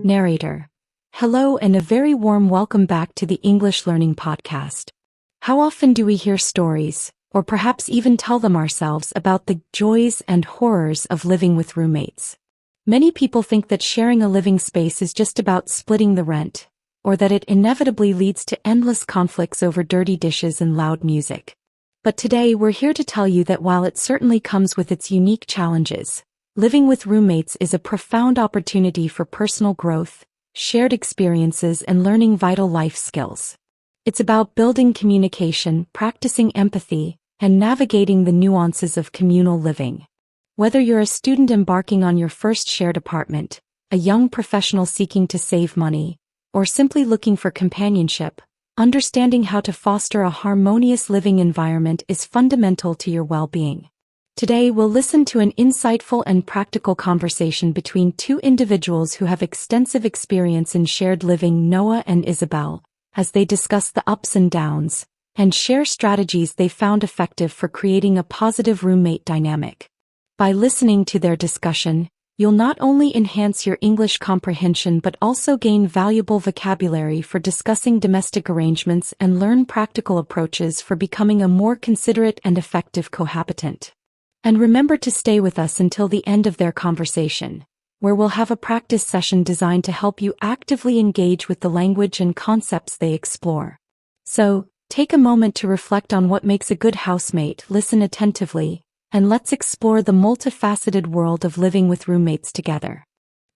Narrator. Hello and a very warm welcome back to the English Learning Podcast. How often do we hear stories, or perhaps even tell them ourselves, about the joys and horrors of living with roommates? Many people think that sharing a living space is just about splitting the rent, or that it inevitably leads to endless conflicts over dirty dishes and loud music. But today we're here to tell you that while it certainly comes with its unique challenges, living with roommates is a profound opportunity for personal growth, shared experiences, and learning vital life skills. It's about building communication, practicing empathy, and navigating the nuances of communal living. Whether you're a student embarking on your first shared apartment, a young professional seeking to save money, or simply looking for companionship, understanding how to foster a harmonious living environment is fundamental to your well-being. Today we'll listen to an insightful and practical conversation between two individuals who have extensive experience in shared living, Noah and Isabel, as they discuss the ups and downs, and share strategies they found effective for creating a positive roommate dynamic. By listening to their discussion, you'll not only enhance your English comprehension but also gain valuable vocabulary for discussing domestic arrangements and learn practical approaches for becoming a more considerate and effective cohabitant. And remember to stay with us until the end of their conversation, where we'll have a practice session designed to help you actively engage with the language and concepts they explore. So, take a moment to reflect on what makes a good housemate, listen attentively, and let's explore the multifaceted world of living with roommates together.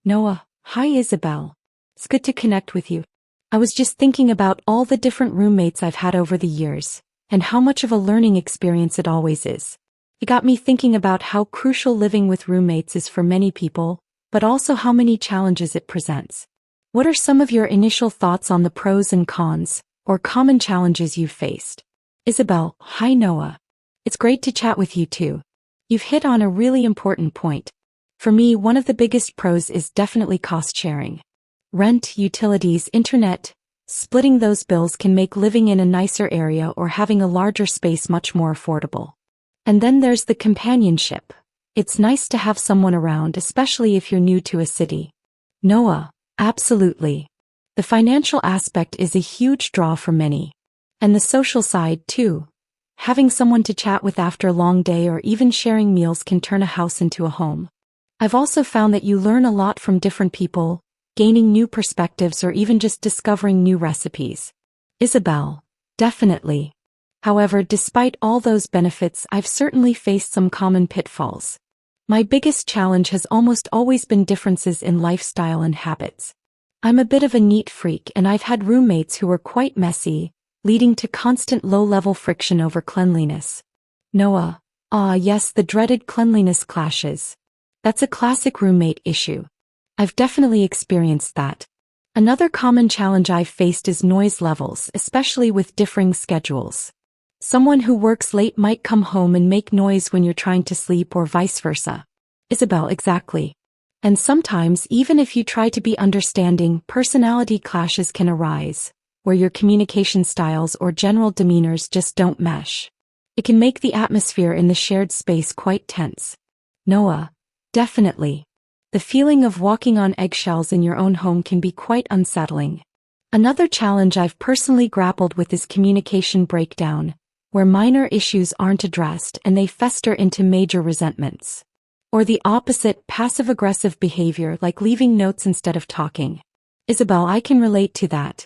Noah, hi Isabel. It's good to connect with you. I was just thinking about all the different roommates I've had over the years, and how much of a learning experience it always is. It got me thinking about how crucial living with roommates is for many people, but also how many challenges it presents. What are some of your initial thoughts on the pros and cons, or common challenges you've faced? Isabel, hi Noah. It's great to chat with you too. You've hit on a really important point. For me, one of the biggest pros is definitely cost sharing. Rent, utilities, internet, splitting those bills can make living in a nicer area or having a larger space much more affordable. And then there's the companionship. It's nice to have someone around, especially if you're new to a city. Noah, absolutely. The financial aspect is a huge draw for many. And the social side, too. Having someone to chat with after a long day or even sharing meals can turn a house into a home. I've also found that you learn a lot from different people, gaining new perspectives or even just discovering new recipes. Isabel, definitely. However, despite all those benefits, I've certainly faced some common pitfalls. My biggest challenge has almost always been differences in lifestyle and habits. I'm a bit of a neat freak, and I've had roommates who were quite messy, leading to constant low-level friction over cleanliness. Noah, yes, the dreaded cleanliness clashes. That's a classic roommate issue. I've definitely experienced that. Another common challenge I've faced is noise levels, especially with differing schedules. Someone who works late might come home and make noise when you're trying to sleep, or vice versa. Isabel, exactly. And sometimes, even if you try to be understanding, personality clashes can arise, where your communication styles or general demeanors just don't mesh. It can make the atmosphere in the shared space quite tense. Noah, definitely. The feeling of walking on eggshells in your own home can be quite unsettling. Another challenge I've personally grappled with is communication breakdown, where minor issues aren't addressed and they fester into major resentments. Or the opposite, passive-aggressive behavior like leaving notes instead of talking. Isabel, I can relate to that.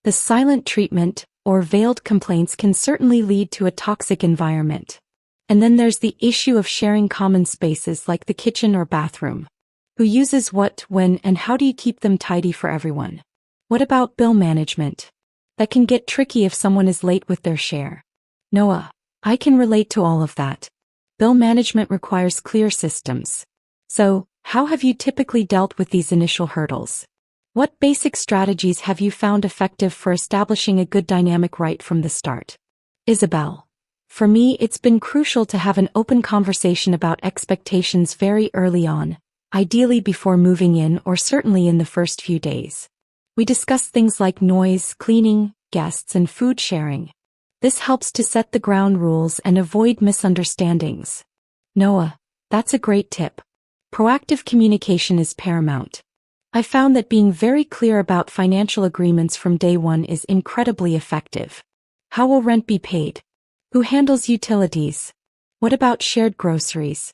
The silent treatment, or veiled complaints, can certainly lead to a toxic environment. And then there's the issue of sharing common spaces like the kitchen or bathroom. Who uses what, when, and how do you keep them tidy for everyone? What about bill management? That can get tricky if someone is late with their share. Noah, I can relate to all of that. Bill management requires clear systems. So, how have you typically dealt with these initial hurdles? What basic strategies have you found effective for establishing a good dynamic right from the start? Isabel, for me, it's been crucial to have an open conversation about expectations very early on, ideally before moving in or certainly in the first few days. We discuss things like noise, cleaning, guests, and food sharing. This helps to set the ground rules and avoid misunderstandings. Noah, that's a great tip. Proactive communication is paramount. I found that being very clear about financial agreements from day one is incredibly effective. How will rent be paid? Who handles utilities? What about shared groceries?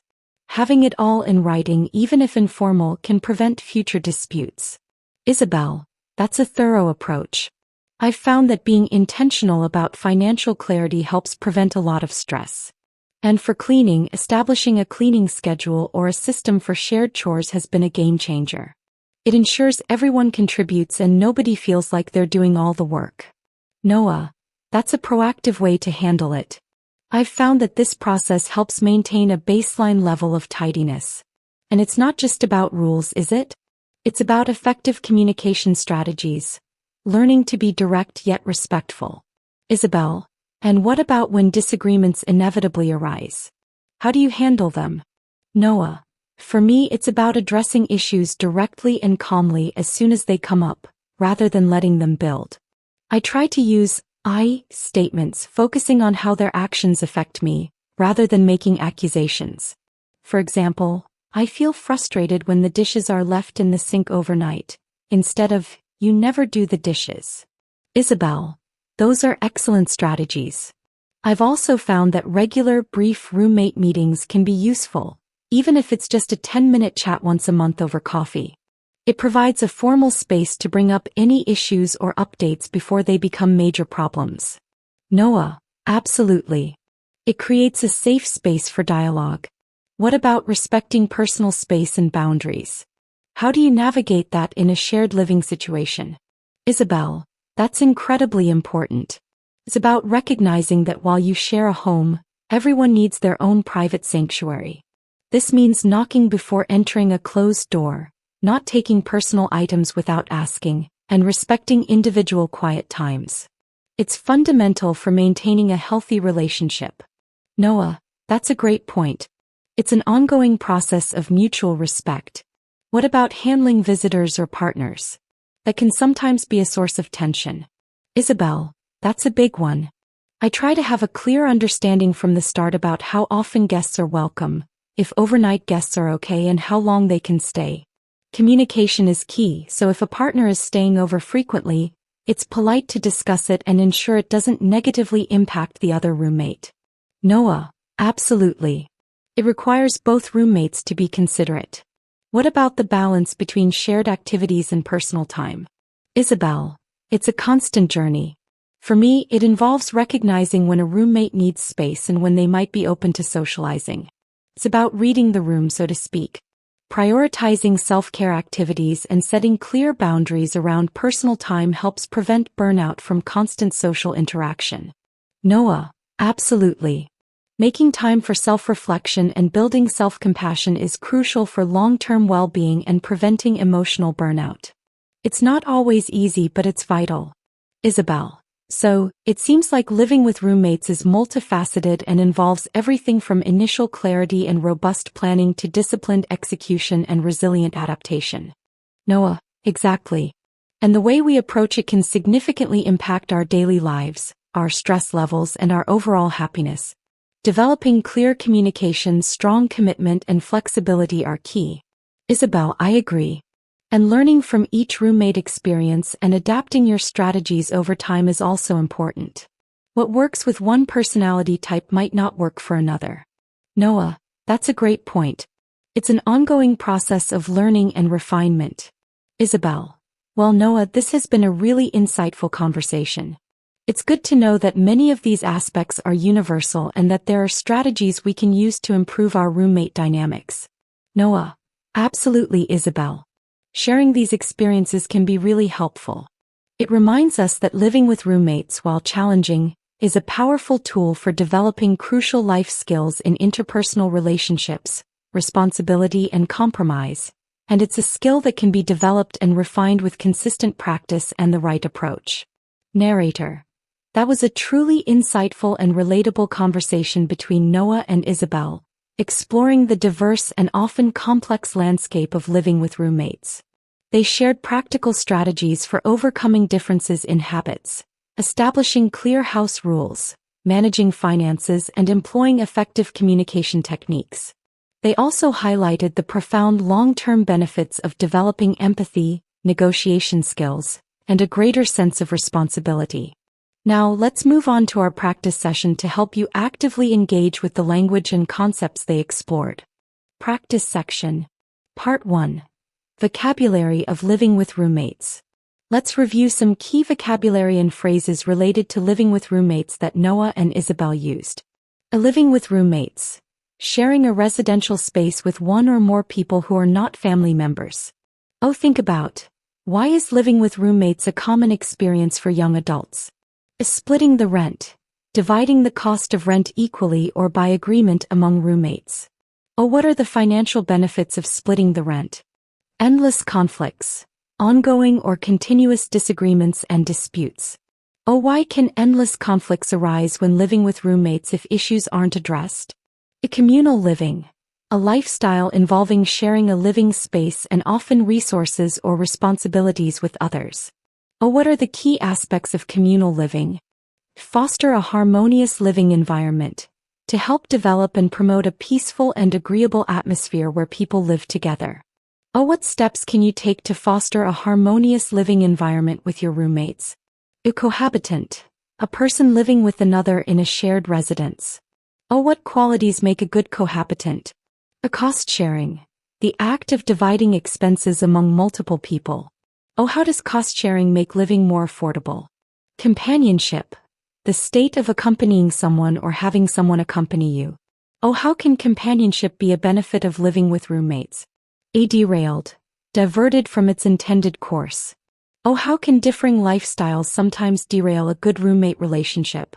Having it all in writing, even if informal, can prevent future disputes. Isabel, that's a thorough approach. I've found that being intentional about financial clarity helps prevent a lot of stress. And for cleaning, establishing a cleaning schedule or a system for shared chores has been a game changer. It ensures everyone contributes and nobody feels like they're doing all the work. Noah, that's a proactive way to handle it. I've found that this process helps maintain a baseline level of tidiness. And it's not just about rules, is it? It's about effective communication strategies, learning to be direct yet respectful. Isabel, and what about when disagreements inevitably arise? How do you handle them? Noah, for me it's about addressing issues directly and calmly as soon as they come up, rather than letting them build. I try to use I statements, focusing on how their actions affect me, rather than making accusations. For example, I feel frustrated when the dishes are left in the sink overnight, instead of, you never do the dishes. Isabel, those are excellent strategies. I've also found that regular, brief roommate meetings can be useful, even if it's just a 10-minute chat once a month over coffee. It provides a formal space to bring up any issues or updates before they become major problems. Noah, absolutely. It creates a safe space for dialogue. What about respecting personal space and boundaries? How do you navigate that in a shared living situation? Isabel, that's incredibly important. It's about recognizing that while you share a home, everyone needs their own private sanctuary. This means knocking before entering a closed door, not taking personal items without asking, and respecting individual quiet times. It's fundamental for maintaining a healthy relationship. Noah, that's a great point. It's an ongoing process of mutual respect. What about handling visitors or partners? That can sometimes be a source of tension. Isabel, that's a big one. I try to have a clear understanding from the start about how often guests are welcome, if overnight guests are okay, and how long they can stay. Communication is key, so if a partner is staying over frequently, it's polite to discuss it and ensure it doesn't negatively impact the other roommate. Noah, absolutely. It requires both roommates to be considerate. What about the balance between shared activities and personal time? Isabel, it's a constant journey. For me, it involves recognizing when a roommate needs space and when they might be open to socializing. It's about reading the room, so to speak. Prioritizing self-care activities and setting clear boundaries around personal time helps prevent burnout from constant social interaction. Noah, absolutely. Making time for self-reflection and building self-compassion is crucial for long-term well-being and preventing emotional burnout. It's not always easy, but it's vital. Isabel, so, it seems like living with roommates is multifaceted and involves everything from initial clarity and robust planning to disciplined execution and resilient adaptation. Noah, exactly. And the way we approach it can significantly impact our daily lives, our stress levels, and our overall happiness. Developing clear communication, strong commitment, and flexibility are key. Isabel, I agree. And learning from each roommate experience and adapting your strategies over time is also important. What works with one personality type might not work for another. Noah, that's a great point. It's an ongoing process of learning and refinement. Isabel, well, Noah, this has been a really insightful conversation. It's good to know that many of these aspects are universal and that there are strategies we can use to improve our roommate dynamics. Noah, absolutely, Isabel. Sharing these experiences can be really helpful. It reminds us that living with roommates, while challenging, is a powerful tool for developing crucial life skills in interpersonal relationships, responsibility, and compromise, and it's a skill that can be developed and refined with consistent practice and the right approach. Narrator. That was a truly insightful and relatable conversation between Noah and Isabel, exploring the diverse and often complex landscape of living with roommates. They shared practical strategies for overcoming differences in habits, establishing clear house rules, managing finances, and employing effective communication techniques. They also highlighted the profound long-term benefits of developing empathy, negotiation skills, and a greater sense of responsibility. Now, let's move on to our practice session to help you actively engage with the language and concepts they explored. Practice section. Part 1. Vocabulary of living with roommates. Let's review some key vocabulary and phrases related to living with roommates that Noah and Isabel used. Living with roommates. Sharing a residential space with one or more people who are not family members. Think about. Why is living with roommates a common experience for young adults? Splitting the rent. Dividing the cost of rent equally or by agreement among roommates. What are the financial benefits of splitting the rent? Endless conflicts. Ongoing or continuous disagreements and disputes. Why can endless conflicts arise when living with roommates if issues aren't addressed? Communal living. A lifestyle involving sharing a living space and often resources or responsibilities with others. What are the key aspects of communal living? Foster a harmonious living environment. To help develop and promote a peaceful and agreeable atmosphere where people live together. What steps can you take to foster a harmonious living environment with your roommates? Cohabitant. A person living with another in a shared residence. What qualities make a good cohabitant? Cost sharing. The act of dividing expenses among multiple people. How does cost sharing make living more affordable? Companionship. The state of accompanying someone or having someone accompany you. How can companionship be a benefit of living with roommates? Derailed. Diverted from its intended course. How can differing lifestyles sometimes derail a good roommate relationship?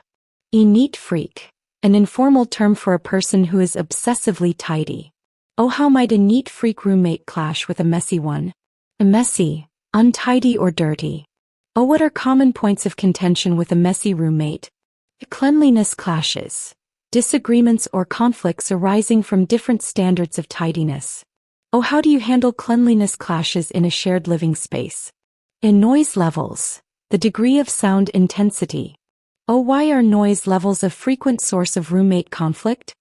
Neat freak. An informal term for a person who is obsessively tidy. How might a neat freak roommate clash with a messy one? Messy, untidy or dirty. What are common points of contention with a messy roommate? Cleanliness clashes. Disagreements or conflicts arising from different standards of tidiness. How do you handle cleanliness clashes in a shared living space? Noise levels. The degree of sound intensity. Why are noise levels a frequent source of roommate conflict?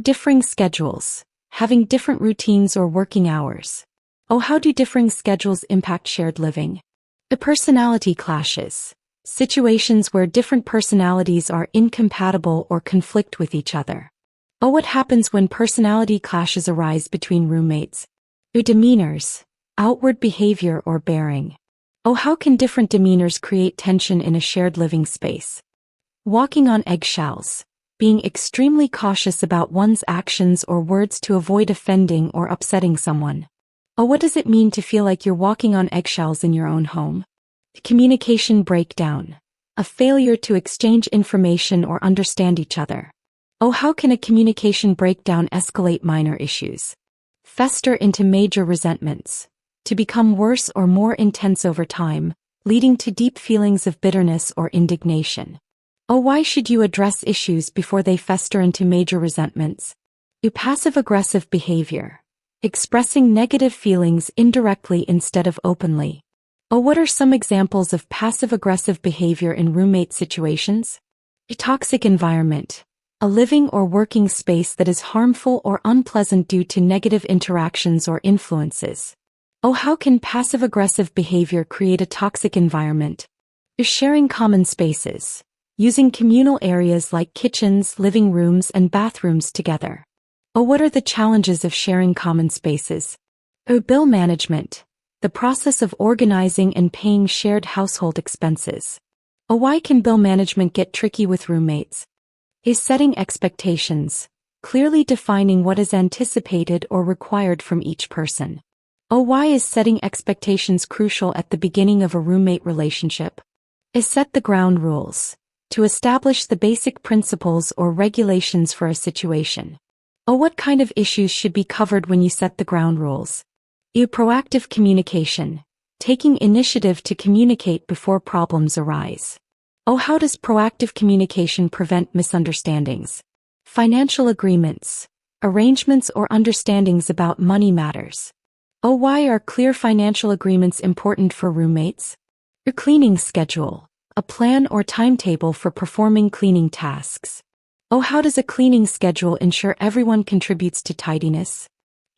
Differing schedules. Having different routines or working hours. How do differing schedules impact shared living? Personality clashes. Situations where different personalities are incompatible or conflict with each other. What happens when personality clashes arise between roommates? Demeanors. Outward behavior or bearing. How can different demeanors create tension in a shared living space? Walking on eggshells. Being extremely cautious about one's actions or words to avoid offending or upsetting someone. What does it mean to feel like you're walking on eggshells in your own home? Communication breakdown. A failure to exchange information or understand each other. How can a communication breakdown escalate minor issues? Fester into major resentments. To become worse or more intense over time, leading to deep feelings of bitterness or indignation. Why should you address issues before they fester into major resentments? Passive-aggressive behavior. Expressing negative feelings indirectly instead of openly. What are some examples of passive-aggressive behavior in roommate situations? A toxic environment. A living or working space that is harmful or unpleasant due to negative interactions or influences. How can passive-aggressive behavior create a toxic environment? Sharing common spaces. Using communal areas like kitchens, living rooms, and bathrooms together. What are the challenges of sharing common spaces? Bill management. The process of organizing and paying shared household expenses. Why can bill management get tricky with roommates? Setting expectations. Clearly defining what is anticipated or required from each person. Why is setting expectations crucial at the beginning of a roommate relationship? Set the ground rules. To establish the basic principles or regulations for a situation. What kind of issues should be covered when you set the ground rules? Proactive communication. Taking initiative to communicate before problems arise. How does proactive communication prevent misunderstandings? Financial agreements. Arrangements or understandings about money matters. Why are clear financial agreements important for roommates? Your cleaning schedule. A plan or timetable for performing cleaning tasks. Oh, how does a cleaning schedule ensure everyone contributes to tidiness?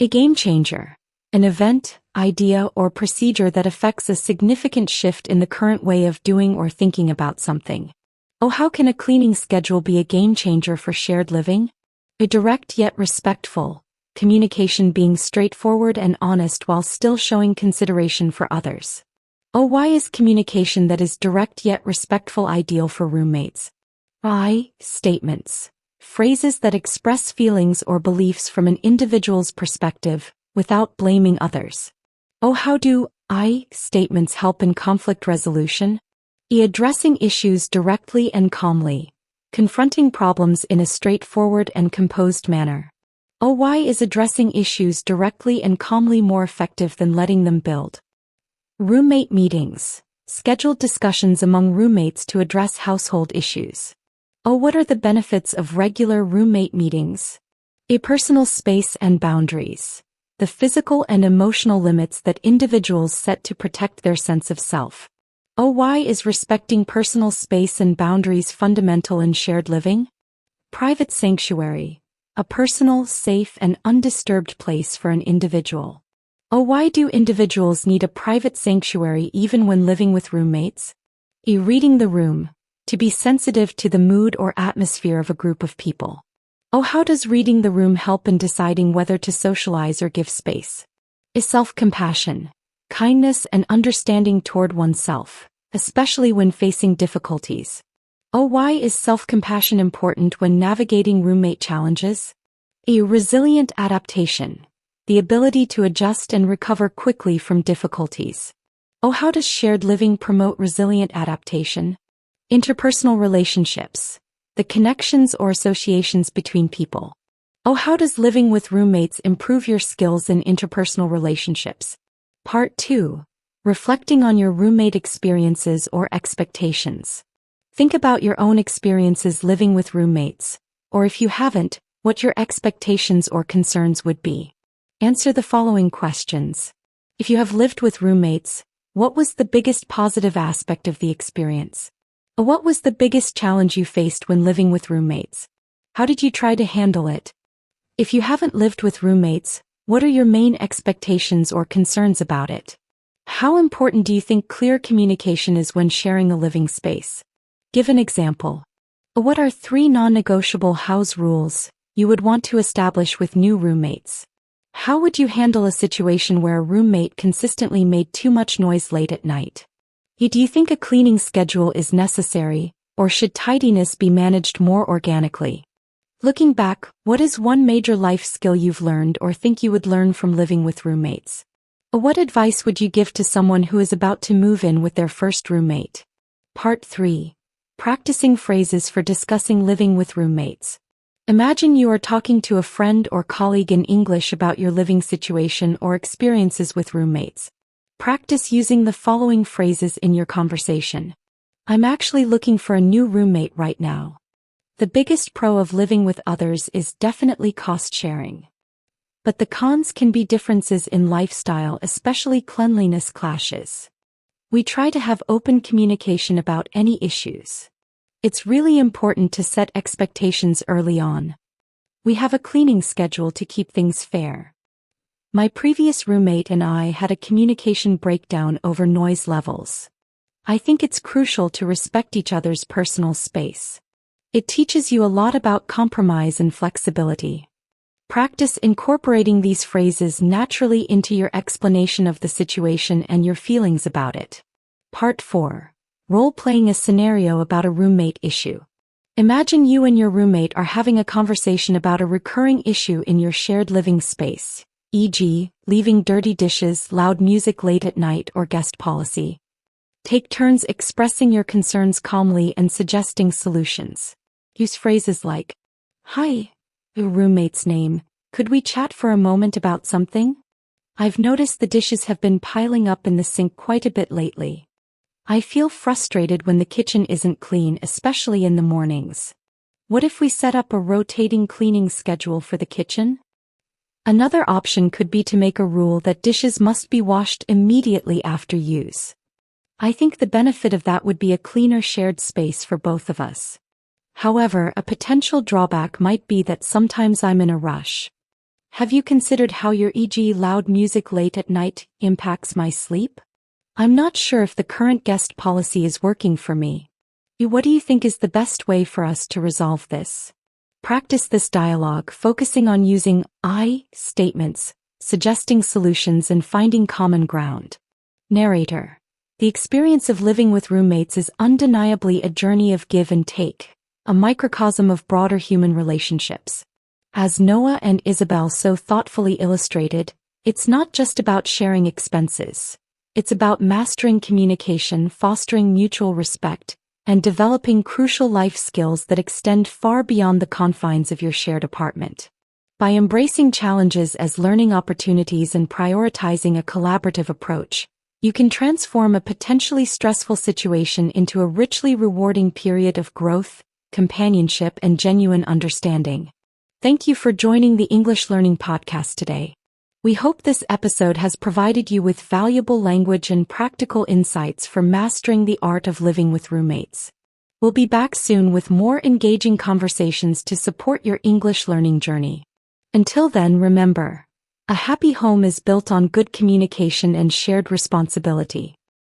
A game changer. An event, idea, or procedure that affects a significant shift in the current way of doing or thinking about something. Oh, how can a cleaning schedule be a game changer for shared living? A direct yet respectful communication, being straightforward and honest while still showing consideration for others. Oh, why is communication that is direct yet respectful ideal for roommates? I statements. Phrases that express feelings or beliefs from an individual's perspective, without blaming others. Oh, how do I statements help in conflict resolution? Addressing issues directly and calmly. Confronting problems in a straightforward and composed manner. Oh, why is addressing issues directly and calmly more effective than letting them build? Roommate meetings. Scheduled discussions among roommates to address household issues. Oh, what are the benefits of regular roommate meetings? A personal space and boundaries. The physical and emotional limits that individuals set to protect their sense of self. Oh, why is respecting personal space and boundaries fundamental in shared living? Private sanctuary. A personal, safe, and undisturbed place for an individual. Oh, why do individuals need a private sanctuary even when living with roommates? Reading the room. To be sensitive to the mood or atmosphere of a group of people. Oh, how does reading the room help in deciding whether to socialize or give space? Self-compassion. Kindness and understanding toward oneself, especially when facing difficulties. Oh, why is self-compassion important when navigating roommate challenges? Resilient adaptation. The ability to adjust and recover quickly from difficulties. Oh, how does shared living promote resilient adaptation? Interpersonal relationships. The connections or associations between people. Oh, how does living with roommates improve your skills in interpersonal relationships? Part 2. Reflecting on your roommate experiences or expectations. Think about your own experiences living with roommates, or if you haven't, what your expectations or concerns would be. Answer the following questions. If you have lived with roommates, what was the biggest positive aspect of the experience? What was the biggest challenge you faced when living with roommates? How did you try to handle it? If you haven't lived with roommates, what are your main expectations or concerns about it? How important do you think clear communication is when sharing a living space? Give an example. What are 3 non-negotiable house rules you would want to establish with new roommates? How would you handle a situation where a roommate consistently made too much noise late at night? Do you think a cleaning schedule is necessary, or should tidiness be managed more organically? Looking back, what is one major life skill you've learned or think you would learn from living with roommates? What advice would you give to someone who is about to move in with their first roommate? Part 3. Practicing phrases for discussing living with roommates. Imagine you are talking to a friend or colleague in English about your living situation or experiences with roommates. Practice using the following phrases in your conversation. I'm actually looking for a new roommate right now. The biggest pro of living with others is definitely cost sharing. But the cons can be differences in lifestyle, especially cleanliness clashes. We try to have open communication about any issues. It's really important to set expectations early on. We have a cleaning schedule to keep things fair. My previous roommate and I had a communication breakdown over noise levels. I think it's crucial to respect each other's personal space. It teaches you a lot about compromise and flexibility. Practice incorporating these phrases naturally into your explanation of the situation and your feelings about it. Part 4. Role-playing a scenario about a roommate issue. Imagine you and your roommate are having a conversation about a recurring issue in your shared living space, e.g., leaving dirty dishes, loud music late at night, or guest policy. Take turns expressing your concerns calmly and suggesting solutions. Use phrases like, "Hi, your roommate's name. Could we chat for a moment about something? I've noticed the dishes have been piling up in the sink quite a bit lately. I feel frustrated when the kitchen isn't clean, especially in the mornings. What if we set up a rotating cleaning schedule for the kitchen?" Another option could be to make a rule that dishes must be washed immediately after use. I think the benefit of that would be a cleaner shared space for both of us. However, a potential drawback might be that sometimes I'm in a rush. Have you considered how your e.g. loud music late at night impacts my sleep? I'm not sure if the current guest policy is working for me. What do you think is the best way for us to resolve this? Practice this dialogue, focusing on using I statements, suggesting solutions and finding common ground. Narrator. The experience of living with roommates is undeniably a journey of give and take, a microcosm of broader human relationships. As Noah and Isabel so thoughtfully illustrated, it's not just about sharing expenses. It's about mastering communication, fostering mutual respect, and developing crucial life skills that extend far beyond the confines of your shared apartment. By embracing challenges as learning opportunities and prioritizing a collaborative approach, you can transform a potentially stressful situation into a richly rewarding period of growth, companionship, and genuine understanding. Thank you for joining the English Learning Podcast today. We hope this episode has provided you with valuable language and practical insights for mastering the art of living with roommates. We'll be back soon with more engaging conversations to support your English learning journey. Until then, remember, a happy home is built on good communication and shared responsibility.